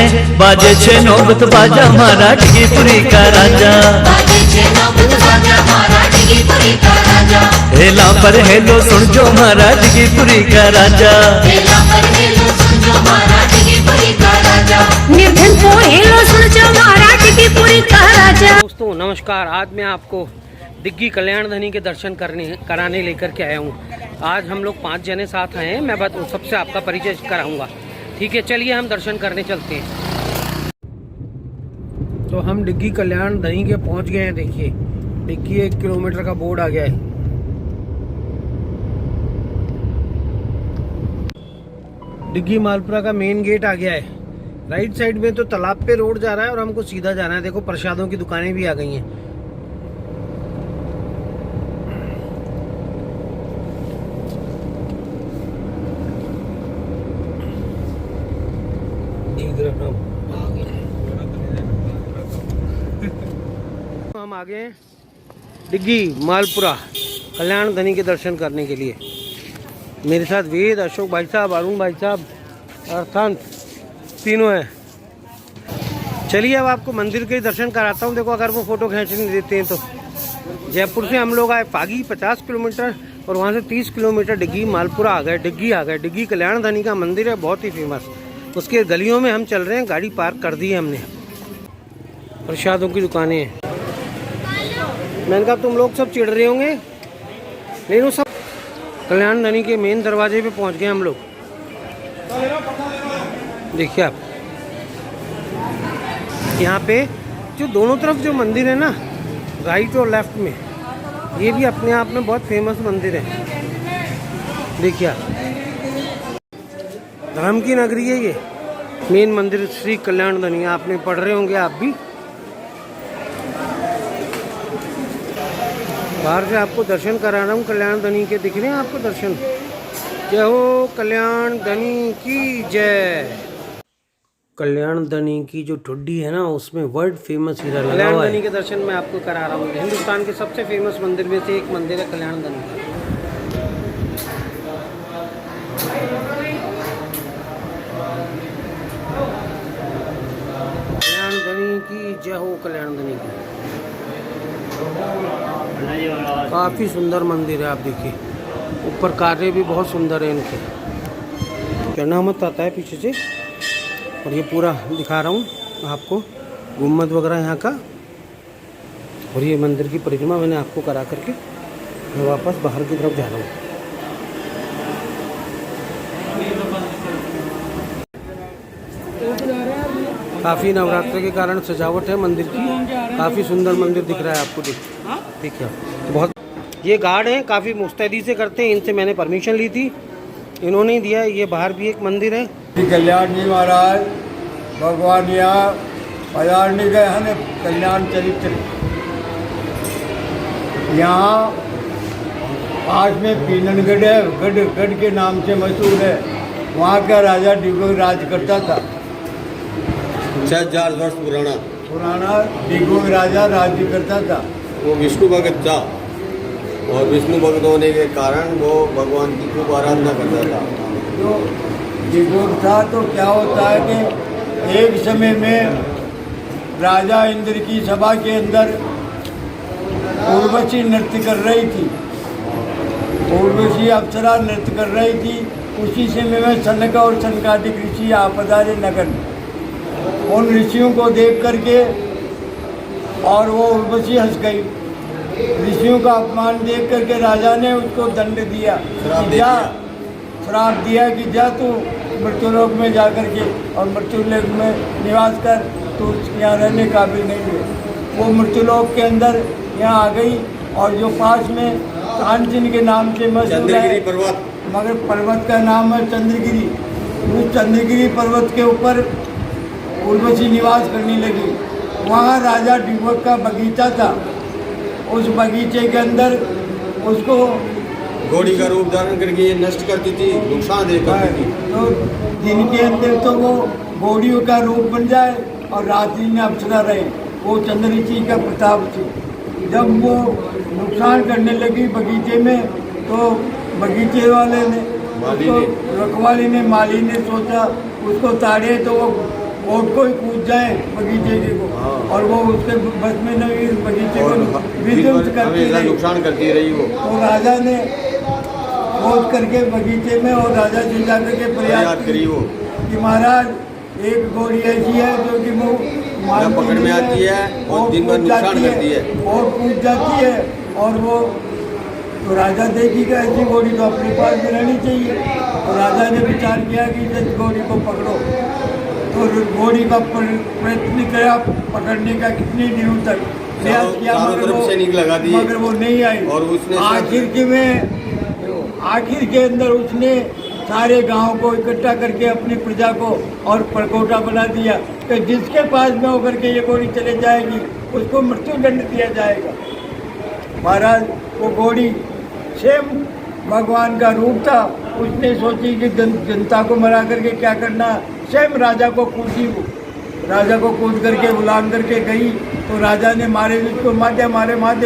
बाजे छे नौबत बाजा मारा डिगीपुरी का राजा। हेला पर हेलो सुन जो मारा डिगीपुरी का राजा। निर्धन को हेलो सुन जो मारा डिगीपुरी का राजा। दोस्तों नमस्कार, आज मैं आपको डिग्गी कल्याण धनी के दर्शन कराने लेकर के आया हूँ। आज हम लोग 5 जने साथ आए हैं। मैं सबसे आपका परिचय कराऊंगा। ठीक है, चलिए हम दर्शन करने चलते हैं। तो हम डिग्गी कल्याण धनी के पहुंच गए हैं। देखिए डिग्गी 1 किलोमीटर का बोर्ड आ गया है। डिग्गी मालपुरा का मेन गेट आ गया है। राइट साइड में तो तालाब पे रोड जा रहा है और हमको सीधा जाना है। देखो प्रसादों की दुकानें भी आ गई हैं। हम आ गए हैं डिग्गी मालपुरा कल्याण धनी के दर्शन करने के लिए। मेरे साथ वेद, अशोक भाई साहब, अरुण भाई साहब, अर्थांत तीनों हैं। चलिए अब आपको मंदिर के दर्शन कराता हूँ। देखो अगर वो फोटो खींचने देते हैं तो। जयपुर से हम लोग आए पागी 50 किलोमीटर और वहाँ से 30 किलोमीटर डिग्गी मालपुरा आ गए। डिग्गी आ गए। डिग्गी कल्याण धनी का मंदिर है, बहुत ही फेमस। उसके गलियों में हम चल रहे हैं। गाड़ी पार्क कर दी है हमने। प्रसादों की दुकानें हैं। मैंने कहा तुम लोग सब चिढ़ रहे होंगे, लेकिन वो सब कल्याण धनी के मेन दरवाजे पे पहुंच गए हम लोग। देखिए आप यहाँ पे जो दोनों तरफ जो मंदिर है ना, राइट और लेफ्ट में, ये भी अपने आप में बहुत फेमस मंदिर है। देखिए आप, धर्म की नगरी है ये मेन मंदिर श्री कल्याण धनी। आपने पढ़ रहे होंगे आप भी। बाहर से आपको दर्शन करा रहा हूँ कल्याण धनी के। दिख रहे हैं आपको दर्शन? जय हो कल्याण धनी की जय। कल्याण धनी की जो ठुड्डी है ना, उसमें वर्ल्ड फेमस हीरा लगा हुआ है। कल्याण धनी के दर्शन मैं आपको करा रहा हूँ। हिंदुस्तान के सबसे फेमस मंदिर में से एक मंदिर है कल्याण धनी का। कल्याण धनी की जय हो। कल्याण धनी की काफी सुंदर मंदिर है। आप देखिए ऊपर कार्य भी बहुत सुंदर है इनके। चढ़ना मत आता है पीछे से। और ये पूरा दिखा रहा हूँ आपको, गुम्बद वगैरह यहाँ का। और ये मंदिर की परिक्रमा मैंने आपको करा करके मैं वापस बाहर की तरफ जा रहा हूँ। काफ़ी नवरात्र के कारण सजावट है मंदिर की। काफ़ी सुंदर मंदिर दिख रहा है आपको। देखिए बहुत, ये गार्ड हैं, काफ़ी मुस्तैदी से करते हैं। इनसे मैंने परमिशन ली थी, इन्होंने ही दिया है। ये बाहर भी एक मंदिर है। कल्याण जी महाराज भगवान यहाँ पधारने गए हैं कल्याण चरित्र। यहाँ पास में पीननगढ़ है, गढ़ के नाम से मशहूर है। वहाँ का राजा डिगो राज करता था। 6000 वर्ष पुराना डिगो राजा राज्य करता था। वो विष्णु भक्त था और विष्णु भक्त होने के कारण वो भगवान की खूब आराधना करता था। तो डिगो था तो क्या होता है कि एक समय में राजा इंद्र की सभा के अंदर उर्वशी नृत्य कर रही थी। उर्वशी अप्सरा नृत्य कर रही थी। उसी समय में सनक और सनकादिक ऋषि आ पधारे नगर। उन ऋषियों को देख करके और वो उर्वशी हंस गई। ऋषियों का अपमान देख करके राजा ने उसको दंड दिया, श्राप दिया कि जा तू मृत्युलोक में जा करके और मृत्युलोक में निवास कर, तो यहाँ रहने काबिल नहीं है। वो मृत्युलोक के अंदर यहाँ आ गई। और जो पास में कांचन के नाम से मशहूर है, मगर पर्वत का नाम है चंद्रगिरी। उस चंद्रगिरी पर्वत के ऊपर उर्वशी निवास करने लगी। वहाँ राजा डिगवक का बगीचा था। उस बगीचे के अंदर उसको घोड़ी का रूप धारण करके ये नष्ट करती थी, नुकसान दे करती थी। तो दिन के अंदर तो वो घोड़ियों का रूप बन जाए और रात्रि में अप्सरा रहे। वो चंद्र ऋषि का प्रताप थी। जब वो नुकसान करने लगी बगीचे में, तो बगीचे वाले ने उसको, रखवाली ने, माली ने सोचा उसको ताड़े तो वो और कोई कूद जाए बगीचे के को हाँ। और वो उसके बस में नहीं बगीचे और को विध्वंस करती हमेशा रही। नुकसान करती रही वो। तो राजा ने खोज करके बगीचे में और राजा से जाकर के याद प्रयास करी वो कि महाराज एक घोड़ी ऐसी है जो कि वो मानती पकड़ में नहीं आती है और दिन भर कूद नुकसान जाती करती है। और कूद जाती है और वो तो राजा देखेगा ऐसी घोड़ी तो अपने पास में रहनी चाहिए। तो राजा ने विचार किया कि इस घोड़ी को पकड़ो। तो घोड़ी का प्रयत्न किया पकड़ने का कितनी दिनों तक प्रयास किया चारों तरफ से निक लगा दिए मगर वो नहीं आई। और उसने आखिर के अंदर उसने सारे गांव को इकट्ठा करके अपनी प्रजा को और परकोटा बना दिया कि जिसके पास में होकर के ये घोड़ी चले जाएगी उसको मृत्यु दंड दिया जाएगा। महाराज वो घोड़ी सेम भगवान का रूप था। उसने सोची कि जनता को मरा करके क्या करना, सेम राजा को कूदी वो। राजा को कूद करके बुलान करके गई तो राजा ने मारे उसको मारे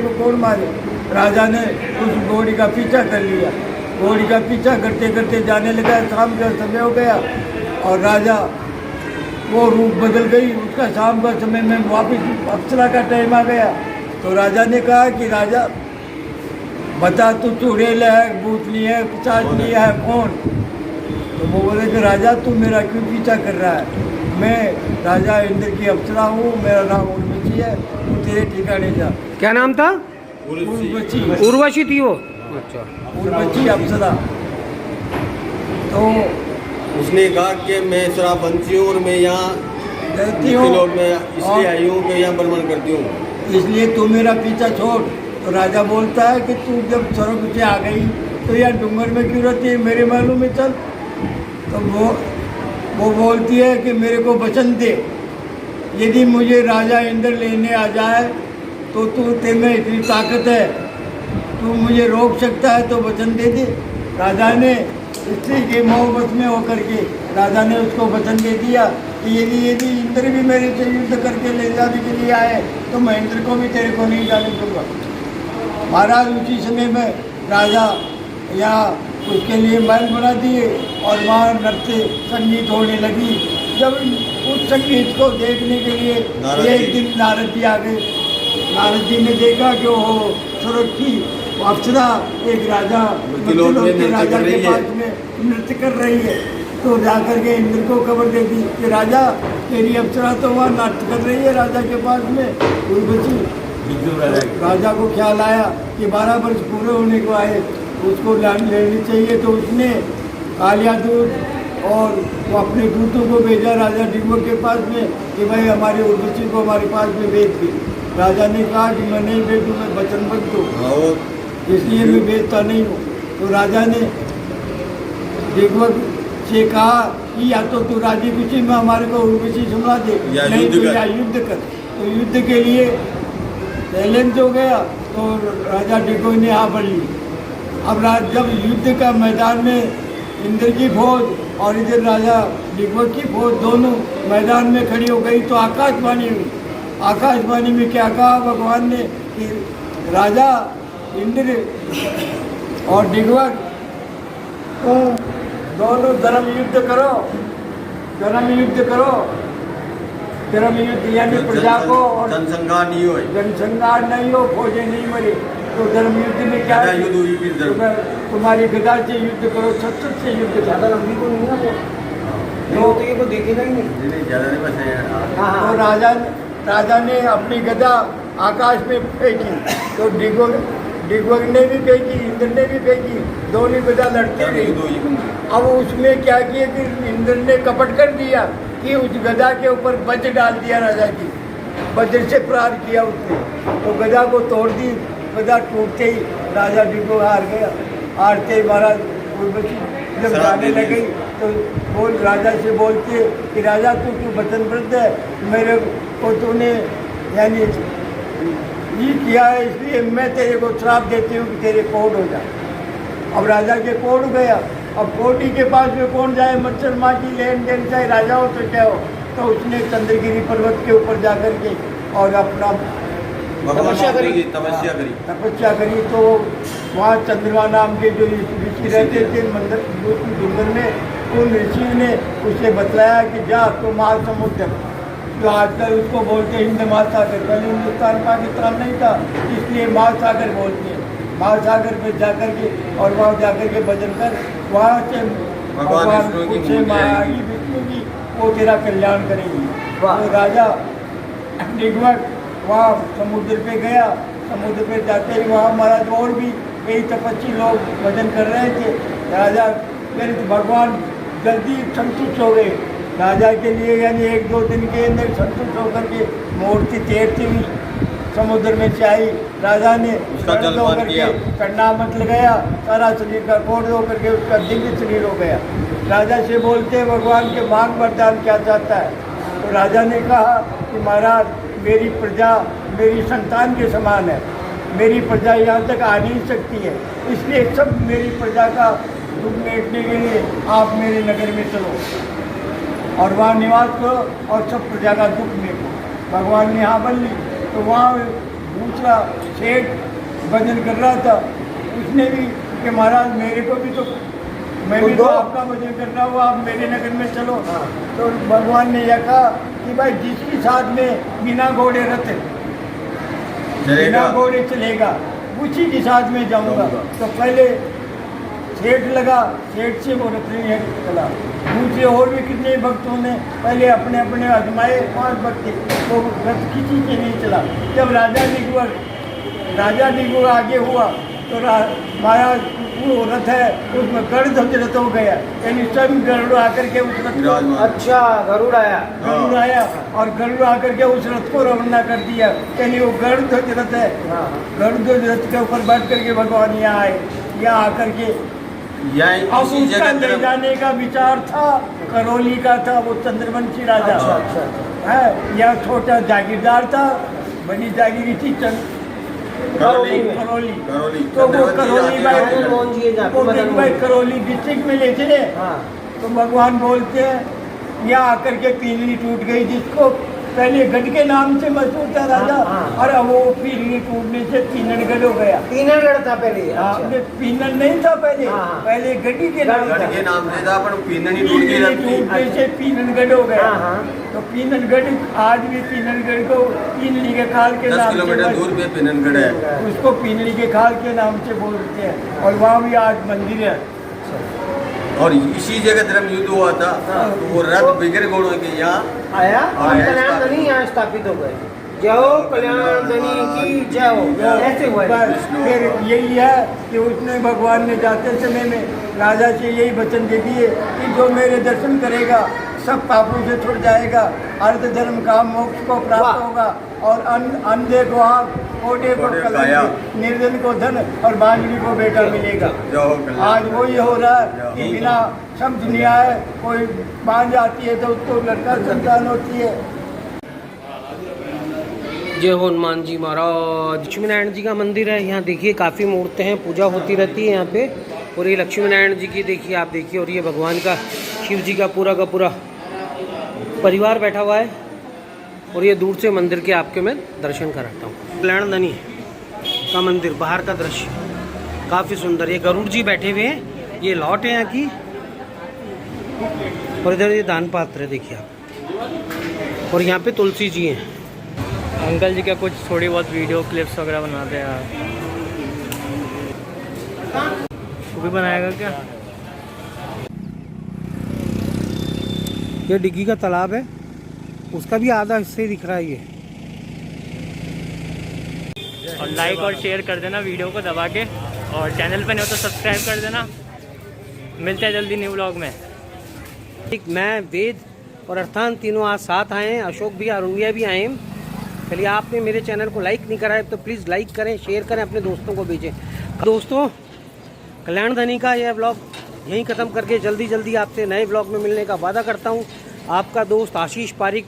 को कौन मारे। राजा ने उस घोड़ी का पीछा कर लिया। घोड़ी का पीछा करते करते जाने लगा। शाम का समय हो गया और राजा वो रूप बदल गई उसका। शाम का समय में वापस अप्सरा का टाइम आ गया। तो राजा ने कहा कि राजा बता तू चुड़ैल है, भूतनी है, पिशाचनी है, कौन। तो वो बोले कि राजा तू मेरा क्यों पीछा कर रहा है, मैं राजा इंद्र की अप्सरा हूँ, मेरा नाम उर्वशी है, तू तेरे ठिकाने जा। क्या नाम था? उर्वशी। उर्वशी थी वो। अच्छा। उर्वशी अप्सरा। तो उसने कहा कि मैं श्रावंती हूँ और मैं यहाँ रहती हूँ लोग में इसलिए आई हूँ कि यहाँ भ्रमण करती हूँ, इसलिए तू मेरा पीछा छोड़। तो राजा बोलता है कि तू जब स्वर्ग से आ गई तो यार डूंगर में क्यों रहती है, मेरे महलों में चल। तो वो बोलती है कि मेरे को वचन दे, यदि मुझे राजा इंद्र लेने आ जाए तो तू तेमें इतनी ताकत है, तू मुझे रोक सकता है तो वचन दे दे। राजा ने स्त्री के मोहब्बत में होकर के राजा ने उसको वचन दे दिया कि यदि इंद्र भी मेरे से युद्ध करके ले जाने के लिए आए तो मैं इंद्र को भी तेरे को नहीं जाने दूंगा। महाराज उसी समय में राजा यहाँ उसके लिए महल बना दिए और वहाँ नृत्य संगीत होने लगी। जब उस संगीत को देखने के लिए एक दिन नारद जी आ गए। नारद जी ने देखा कि वो स्वर्ग की अप्सरा एक राजा के राजा के पास में नृत्य कर रही है। तो जाकर के इंद्र को खबर दे दी कि राजा तेरी अप्सरा तो वहाँ नृत्य कर रही है राजा के पास में उर्वशी। राजा को ख्याल आया कि 12 वर्ष पूरे होने को आए, उसको लेनी चाहिए। तो उसने कालिया दूत और वो अपने दूतों को भेजा राजा डिम्बर के पास में कि भाई हमारे उर्वशी को हमारे पास में भेज दी। राजा ने कहा कि मैं नहीं भेजूँ, मैं वचनबद्ध हूँ, इसलिए मैं भेजता नहीं हूँ। तो राजा ने डिम्बर से कहा कि या तो तू राजी खुशी में हमारे को उर्वशी सुना दे, नहीं तो या युद्ध कर। तो युद्ध के लिए चैलेंज हो गया। तो राजा डिगो ने हाँ भर ली। अब जब युद्ध का मैदान में इंद्र की फौज और इधर राजा डिगो की फौज दोनों मैदान में खड़ी हो गई तो आकाशवाणी हुई। आकाशवाणी में क्या कहा भगवान ने कि राजा इंद्र और डिगवा तुम दोनों धर्म युद्ध करो, धर्म युद्ध करो। धर्म युद्ध यानी प्रजा को और जनसंहार नहीं हो, जनसंहार नहीं हो, फौजें नहीं मरी। तो धर्म युद्ध में क्या युद्ध हुई, तुम्हारी गदा से युद्ध करो, शस्त्र से युद्ध करो। ज़्यादा लंबी को नहीं है वो तो ये को देखेगा ही नहीं। ज़्यादा नहीं बस। तो राजा ने अपनी गदा आकाश में फेंकी तो डिगवग ने भी फेंकी, इंद्र ने भी फेंकी, दोनों गदा लड़ते रही। अब उसमें क्या किया कि इंद्र ने कपट कर दिया कि उस गदा के ऊपर वज्र डाल दिया राजा की, वज्र से प्रहार किया उसने। तो गदा को तोड़ दी। गदा टूटते ही राजा डिगो हार गया। हारते ही महाराज उर्वशी जब जाने लगी तो बोल राजा से बोलती है कि राजा तू वचनबद्ध है, मेरे को तूने यानी ये किया है, इसलिए मैं तेरे को श्राप देती हूँ कि तेरे कोड हो जाए। अब राजा के कोड गया। अब कोटी के पास में कौन जाए, मच्छर माँ की लेन देन चाहे राजा हो तो क्या हो। तो उसने चंद्रगिरी पर्वत के ऊपर जाकर के और अपना तपस्या करी। तपस्या करी। तो वहाँ चंद्रमा नाम के जो ऋषि रहते थे मंदिर डूंगर में, उन ऋषि ने उसे बतलाया कि जा तो महासमुद्र, जो आजकल उसको बोलते हिंद महासागर, पहले हिंदुस्तान पाकिस्तान नहीं था इसलिए महासागर बोलते हैं। महासागर पे जाकर के और वहाँ जाकर के भजन कर, वहाँ से भगवान से मांगी विष्णु की वो तेरा कल्याण करेगी। तो राजा निगमक वहाँ समुद्र पे गया। समुद्र पे जाते ही वहाँ महाराज और भी कई तपस्वी लोग भजन कर रहे थे। राजा फिर भगवान जल्दी संतुष्ट हो गए राजा के लिए, यानी 1-2 दिन के अंदर संतुष्ट होकर के मूर्ति तैरती हुई समुद्र में से आई। राजा ने उसका जलपान किया, करनामत लगाया, सारा शरीर का कोड़ होकर के उसका दिव्य शरीर हो गया। राजा से बोलते भगवान के मांग वरदान क्या चाहता है। तो राजा ने कहा कि महाराज मेरी प्रजा मेरी संतान के समान है, मेरी प्रजा यहाँ तक आ नहीं सकती है, इसलिए सब मेरी प्रजा का दुख मेटने के लिए आप मेरे नगर में चलो और वहाँ निवास करो और सब प्रजा का दुख मेटो। भगवान ने हाँ बोल ली। तो वहाँ दूसरा सेठ भजन कर रहा था, उसने भी कि महाराज मेरे को भी तो, मैं भी तो आपका भजन कर रहा हूँ, आप मेरे नगर में चलो। तो भगवान ने यह कहा कि भाई जिसके साथ में बिना घोड़े रथ बिना घोड़े चलेगा उसी के साथ में जाऊँगा। तो पहले सेठ लगा, सेठ से वो रथ नहीं चला। दूसरे और भी कितने भक्तों ने पहले अपने अपने आजमाए 5 भक्त, तो रथ किसी से नहीं चला। जब राजा निगुआ आगे हुआ तो महाराज वो रथ है उसमें गरुड़ रथ हो गया, यानी स्वयं गरुड़ आकर के उस रथ को, अच्छा गरुड़ आया और गरुड़ आकर के उस रथ को रवाना कर दिया, यानी वो गरुड़ रथ है। गरुड़ रथ के ऊपर बैठ करके भगवान यहाँ आए। यहाँ आकर के अब उसका ले जाने का विचार था, करौली का था, वो चंद्रवंशी राजा है। यह छोटा जागीरदार था, बड़ी जागीरी थी करौली। तो वो करौली भाई करौली डिस्ट्रिक्ट में ले चले। तो भगवान बोलते हैं यहाँ आकर के पीली टूट गई, जिसको पहले गढ़ के नाम से मशहूर था राजा, और अब वो पीली टूटने से पीननगढ़ हो गया। पीननगढ़ था पहले, पीनन नहीं था पहले, पहले गढ़ी के नाम से था, पर पीननी टूटने से पीननगढ़ हो गया। तो पीननगढ़ आज भी पीननगढ़ को पीनली के खाल के 10 किलोमीटर दूर पे पीननगढ़ है, उसको पीनली के खाल के नाम से बोलते हैं। और वहाँ भी आज मंदिर है। और इसी जगह धर्म युद्ध हुआ था, तो वो रथ बिगड़ घोड़ों के यहाँ आया और कल्याण धनी यहाँ स्थापित हो गए। जय हो कल्याण धनी की जय हो। ऐसे हुआ। फिर यही है कि उसने भगवान ने जाते समय में राजा से यही वचन दे दिए कि जो मेरे दर्शन करेगा सब पापों से छुट जाएगा, अर्थ धर्म का मोक्ष को प्राप्त होगा, और अंधे को आँख, कोटे को कलंक, निर्धन को धन और बांझी को बेटा मिलेगा। आज वही हो रहा है कि बिना समझ नहीं आए कोई बांझ आती है तो उसको लड़का संतान होती है। जय हो हनुमान जी महाराज। लक्ष्मी नारायण जी का मंदिर है। यहाँ देखिए काफ़ी मूर्तें हैं, पूजा होती रहती है यहाँ पे। और ये लक्ष्मी नारायण जी की देखिए, आप देखिए, और ये भगवान का शिव जी का पूरा परिवार बैठा हुआ है। और ये दूर से मंदिर के आपके मैं दर्शन कराता हूँ। कल्याण धनी का मंदिर, बाहर का दृश्य काफ़ी सुंदर। ये गरुड़ जी बैठे हुए हैं, ये लौट है यहाँ की। और इधर ये दान पात्र है देखिए आप। और यहाँ पे तुलसी जी हैं। अंकल जी का कुछ थोड़ी बहुत वीडियो क्लिप्स वगैरह बनाते हैं। वो भी बनाएगा क्या? ये डिग्गी का तालाब है, उसका भी आधा हिस्सा ही दिख रहा है ये। और लाइक और शेयर कर देना वीडियो को दबा के, और चैनल पे नहीं हो तो सब्सक्राइब कर देना। मिलते हैं जल्दी न्यू व्लॉग में। मैं, वेद और अर्थान तीनों आज साथ आए हैं। अशोक भी, अरुण भैया भी आए हैं। चलिए, आपने मेरे चैनल को लाइक नहीं करा है तो प्लीज़ लाइक करें, शेयर करें, अपने दोस्तों को भेजें। दोस्तों, कल्याण धनी का यह व्लॉग यहीं ख़त्म करके जल्दी आपसे नए व्लॉग में मिलने का वादा करता हूँ। आपका दोस्त आशीष पारिक।